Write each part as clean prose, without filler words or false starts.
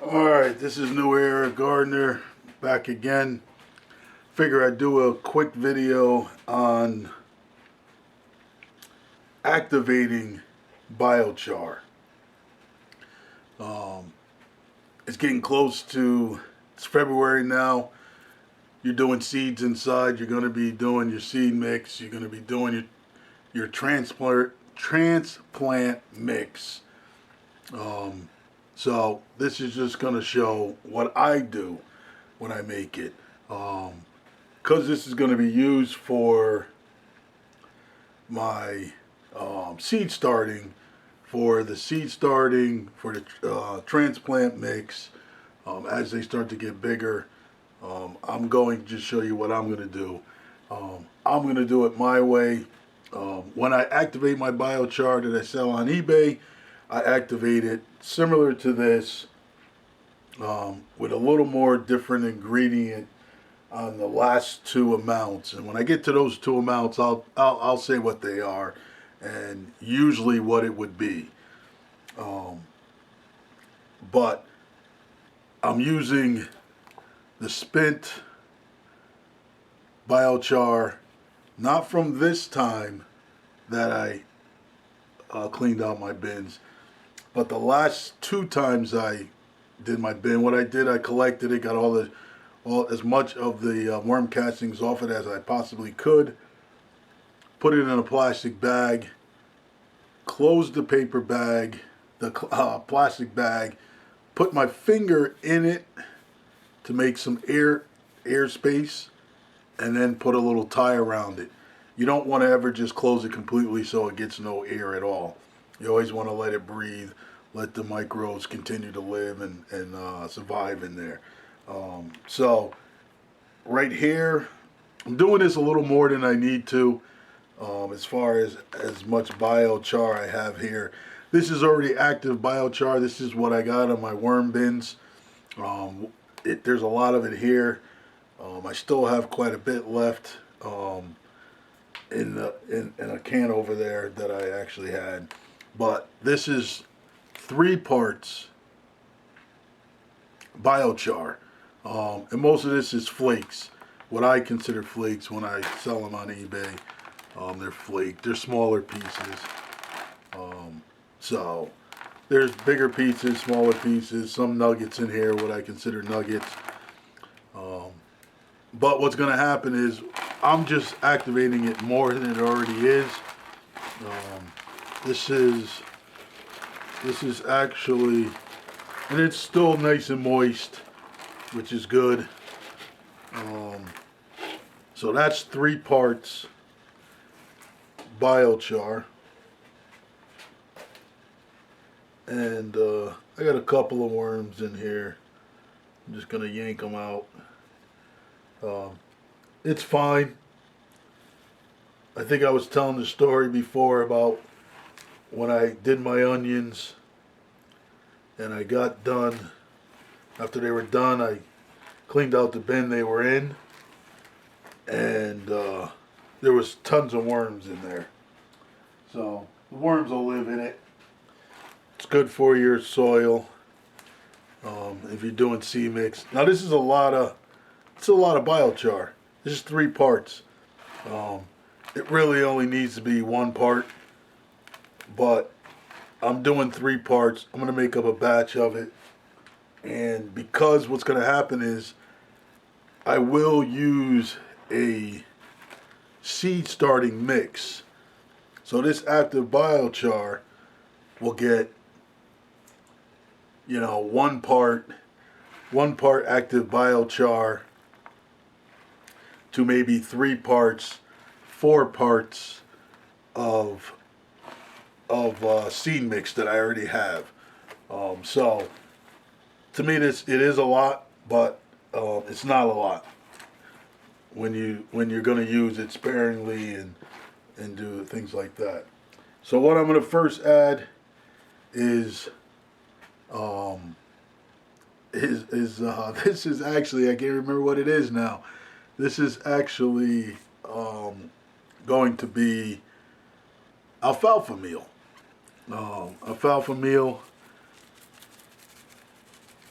Alright, this is New Era Gardener back again. Figure I'd do a quick video on activating biochar. It's getting close to, it's February now. You're doing seeds inside. You're going to be doing your seed mix. You're going to be doing your transplant mix. So this is just going to show what I do when I make it. Because this is going to be used for my seed starting, for the transplant mix. As they start to get bigger, I'm going to just show you what I'm going to do. I'm going to do it my way. When I activate my biochar that I sell on eBay, I activate it similar to this, with a little more different ingredient on the last two amounts. And when I get to those two amounts, I'll say what they are and usually what it would be. But I'm using the spent biochar, not from this time that I cleaned out my bins, but the last two times I did my bin. What I did, I collected it, got all as much of the worm castings off it as I possibly could, put it in a plastic bag, closed the paper bag, the plastic bag, put my finger in it to make some air space, and then put a little tie around it. You don't want to ever just close it completely so it gets no air at all. You always want to let it breathe, let the microbes continue to live and survive in there. So right here, I'm doing this a little more than I need to, as far as much biochar I have here. This is already active biochar. This is what I got on my worm bins. There's a lot of it here. I still have quite a bit left in a can over there that I actually had. But this is 3 parts biochar. And most of this is flakes. What I consider flakes when I sell them on eBay. They're flaked. They're smaller pieces. So there's bigger pieces, smaller pieces, some nuggets in here, what I consider nuggets. But what's going to happen is I'm just activating it more than it already is. This is actually, and it's still nice and moist, which is good. So that's 3 parts biochar. And I got a couple of worms in here. I'm just going to yank them out. It's fine. I think I was telling the story before about when I did my onions and I got done. After they were done, I cleaned out the bin they were in, and there was tons of worms in there. So the worms will live in it. It's good for your soil if you're doing seed mix. Now this is a lot of biochar. This is 3 parts. It really only needs to be 1 part, but I'm doing 3 parts. I'm going to make up a batch of it, and because what's going to happen is I will use a seed starting mix. So this active biochar will get, 1 part active biochar to maybe 3 parts, 4 parts of seed mix that I already have. So to me, it is a lot, but it's not a lot when you're going to use it sparingly and do things like that. So what I'm going to first add is this is actually, I can't remember what it is now. This is actually going to be alfalfa meal. Alfalfa meal.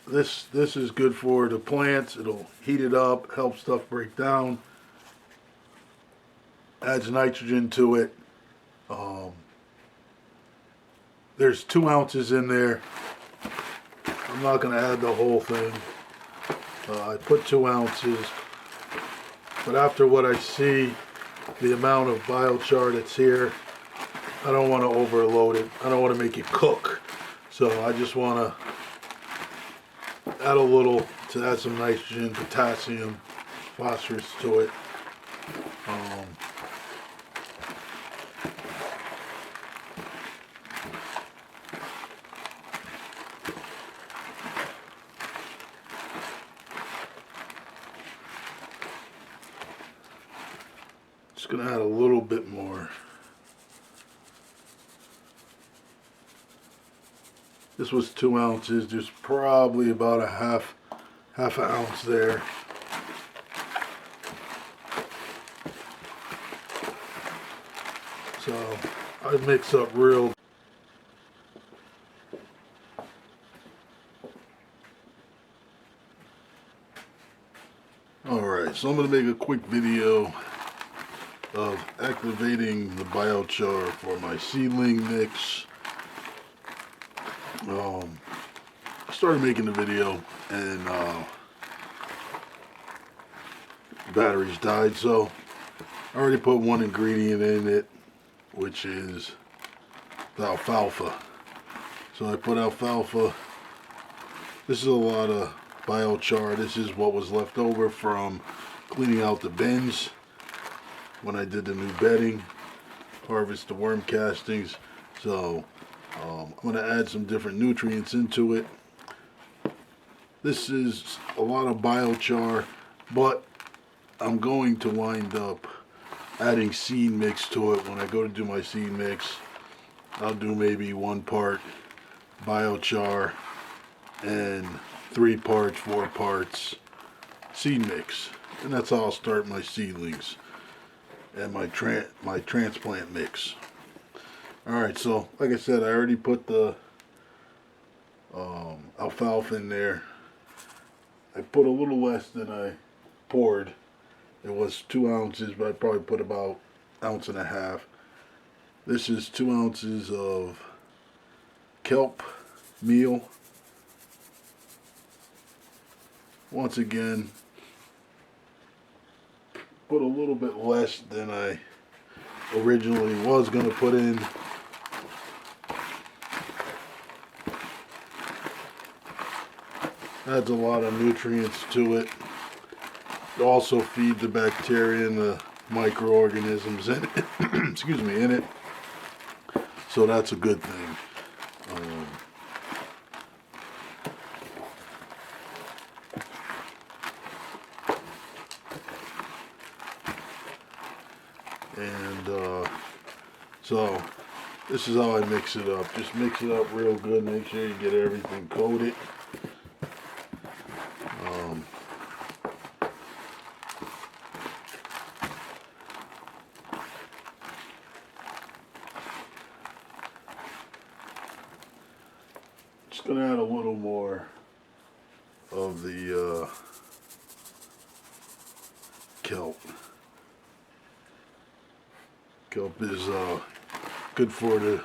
this is good for the plants. It'll heat it up, help stuff break down, adds nitrogen to it. Um, there's 2 ounces in there. I'm not going to add the whole thing. I put 2 ounces, but after what I see, the amount of biochar that's here, I don't want to overload it. I don't want to make it cook. So I just want to add a little to add some nitrogen, potassium, phosphorus to it. Just gonna add a little bit more. This was 2 ounces. There's probably about a half an ounce there. So I mix up real. Alright, so I'm gonna make a quick video of activating the biochar for my seedling mix. I started making the video and batteries died, so I already put one ingredient in it, which is the alfalfa. So I put alfalfa. This is a lot of biochar. This is what was left over from cleaning out the bins when I did the new bedding, harvest the worm castings. So I'm going to add some different nutrients into it. This is a lot of biochar, but I'm going to wind up adding seed mix to it. When I go to do my seed mix, I'll do maybe 1 part biochar and 3 parts, 4 parts seed mix. And that's how I'll start my seedlings and my transplant mix. Alright, so like I said, I already put the alfalfa in there. I put a little less than I poured. It was 2 ounces, but I probably put about 1.5 ounces. This is 2 ounces of kelp meal. Once again, put a little bit less than I originally was going to put in. Adds a lot of nutrients to it. It also feed the bacteria and the microorganisms in it. Excuse me, in it. So that's a good thing. So this is how I mix it up. Just mix it up real good. Make sure you get everything coated. Just gonna add a little more of the kelp. Kelp is good for the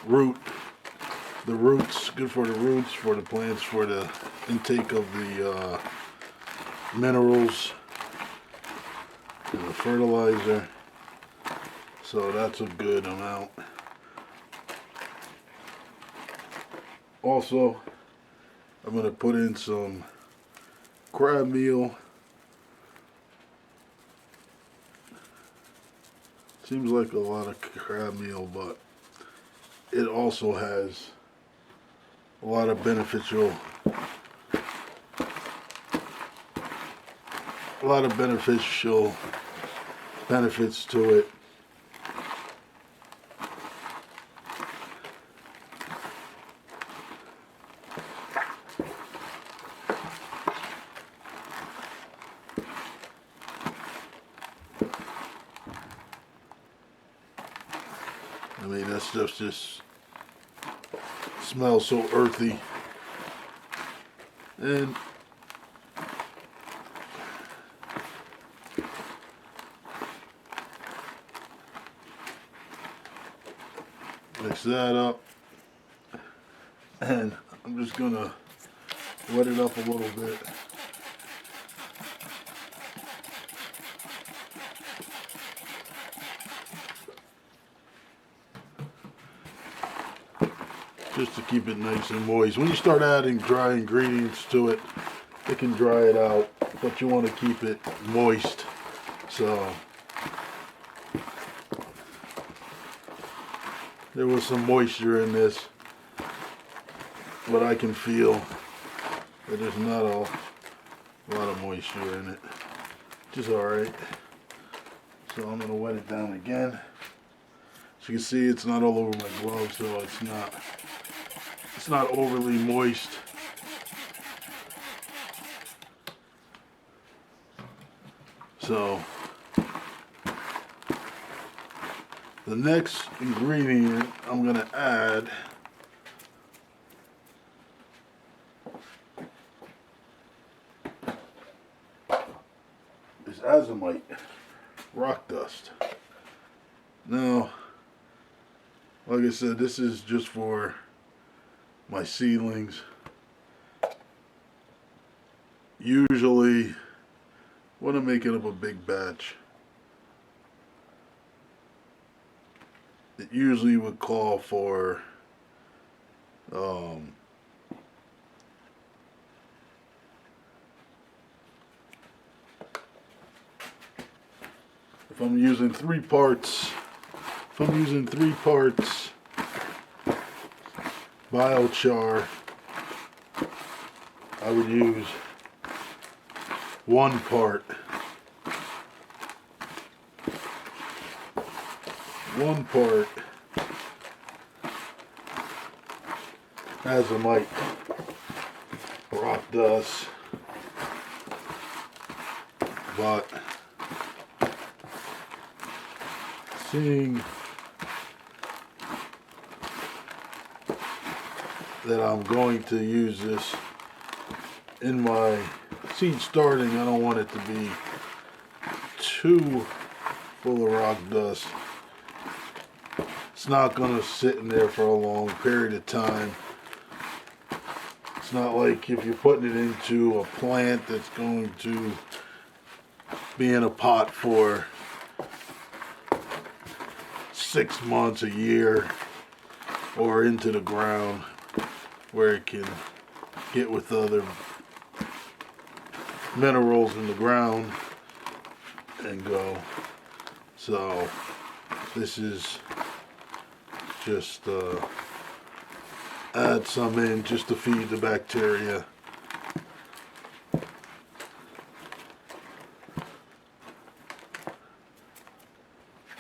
roots, good for the roots, for the plants, for the intake of the minerals and the fertilizer. So that's a good amount. Also, I'm going to put in some crab meal. Seems like a lot of crab meal, but it also has a lot of beneficial benefits to it. I mean, that stuff just smells so earthy. And mix that up, and I'm just gonna wet it up a little bit. Just to keep it nice and moist. When you start adding dry ingredients to it, it can dry it out, but you want to keep it moist. So there was some moisture in this, but I can feel that there's not a lot of moisture in it, which is alright. So I'm going to wet it down again. As you can see, it's not all over my glove, so it's not overly moist. So the next ingredient I'm going to add is azomite, rock dust. Now, like I said, this is just for my seedlings. Usually, when I'm making up a big batch, it usually would call for if I'm using 3 parts Bio Char, I would use 1 part azomite, rock dust, but seeing that I'm going to use this in my seed starting, I don't want it to be too full of rock dust. It's not going to sit in there for a long period of time. It's not like if you're putting it into a plant that's going to be in a pot for 6 months, a year, or into the ground where it can get with other minerals in the ground and go. So this is just add some in just to feed the bacteria.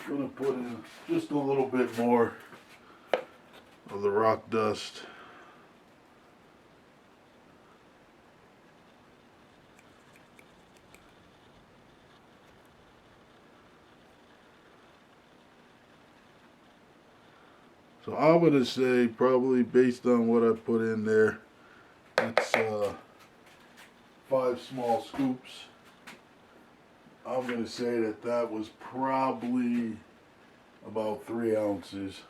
I'm going to put in just a little bit more of the rock dust. So I'm going to say, probably based on what I put in there, it's 5 small scoops. I'm going to say that that was probably about 3 ounces.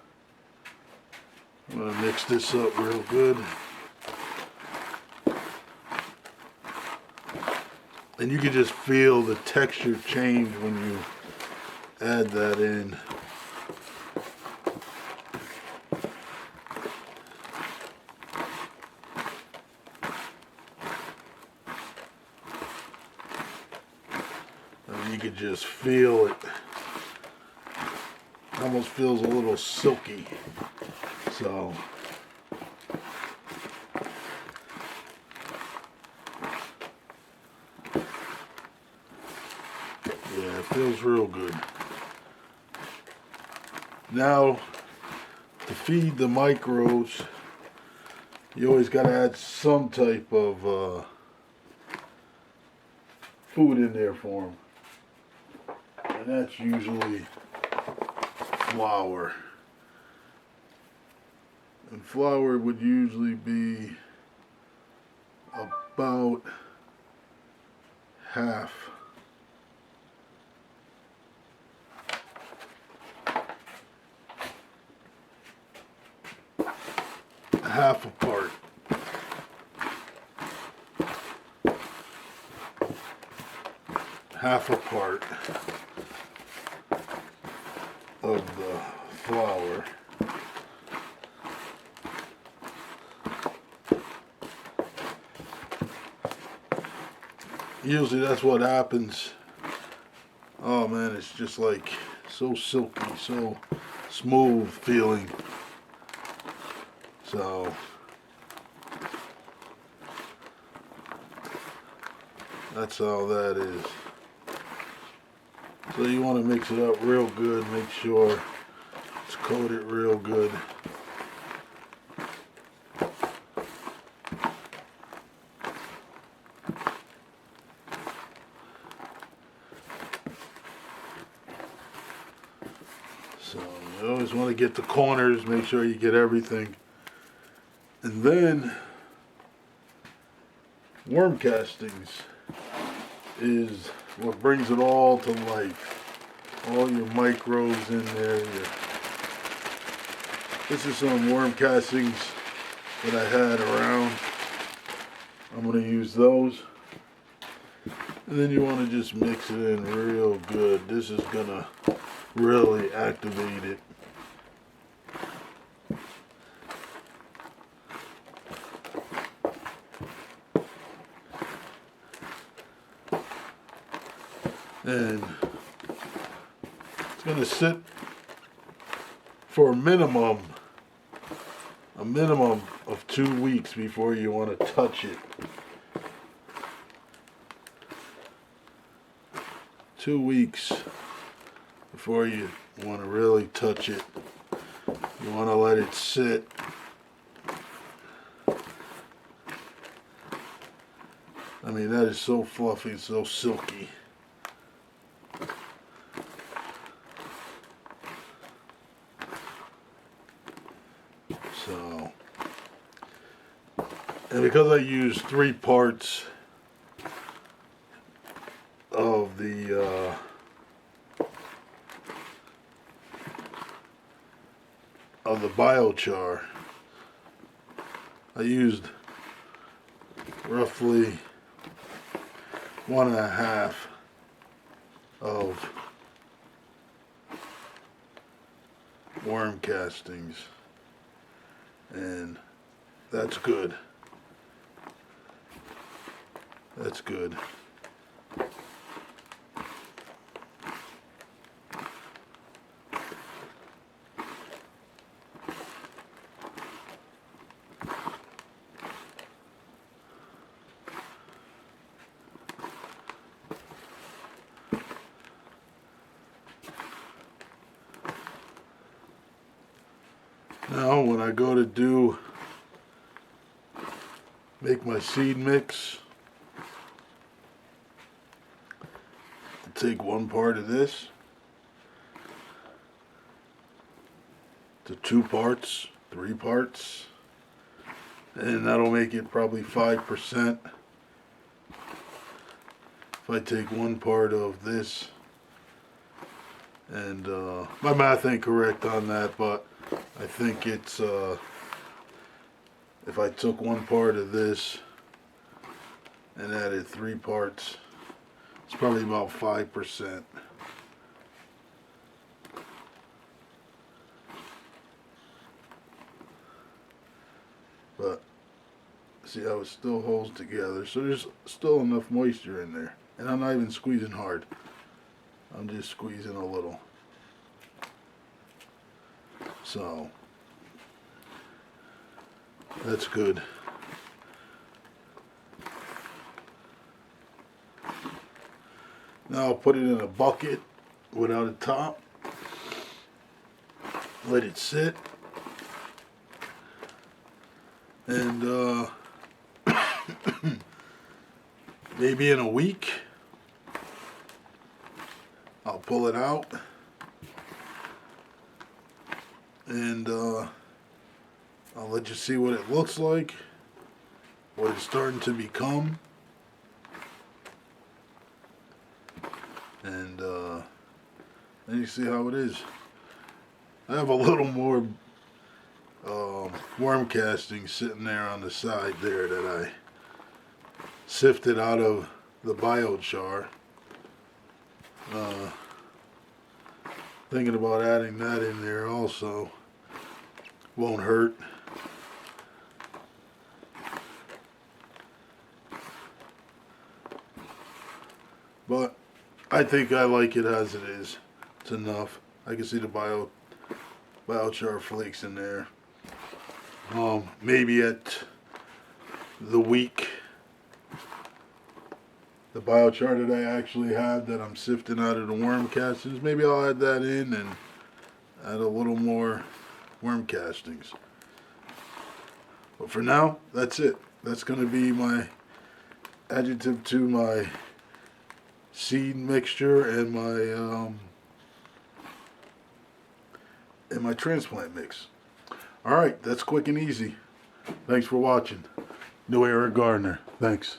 I'm going to mix this up real good. And you can just feel the texture change when you add that in. And you can just feel it. It almost feels a little silky. So yeah, it feels real good. Now, to feed the microbes, you always got to add some type of food in there for them. And that's usually flour. And flour would usually be about half. Half a part. Half a part of the flour. Usually that's what happens. Oh man, it's just like so silky, so smooth feeling. So that's how that is. So you want to mix it up real good, make sure it's coated real good. So you always want to get the corners, make sure you get everything. And then worm castings is what brings it all to life. All your micros in there. This is some worm castings that I had around. I'm going to use those. And then you want to just mix it in real good. This is going to really activate it. And it's going to sit for a minimum of 2 weeks before you want to touch it. 2 weeks before you want to really touch it. You want to let it sit. I mean, that is so fluffy, so silky. So, and because I use 3 parts of the Bio Char, I used roughly 1.5 of worm castings, and that's good. That's good. Now when I go to make my seed mix, I'll take 1 part of this to 2 parts, 3 parts, and that'll make it probably 5%. If I take 1 part of this, and my math ain't correct on that, but I think it's if I took 1 part of this and added 3 parts, it's probably about 5%. But see how it still holds together, so there's still enough moisture in there, and I'm not even squeezing hard, I'm just squeezing a little. So that's good. Now I'll put it in a bucket without a top, let it sit, and maybe in a week I'll pull it out, and I'll let you see what it looks like. what it's starting to become. And then you see how it is. I have a little more worm castings sitting there on the side there that I sifted out of the Bio Char. Thinking about adding that in there also. Won't hurt. But I think I like it as it is. It's enough. I can see the biochar flakes in there. Maybe at the week, the biochar that I actually have that I'm sifting out of the worm castings, maybe I'll add that in and add a little more worm castings. But for now, that's it. That's going to be my additive to my seed mixture and my transplant mix. Alright, that's quick and easy. Thanks for watching. New Era Gardener. Thanks.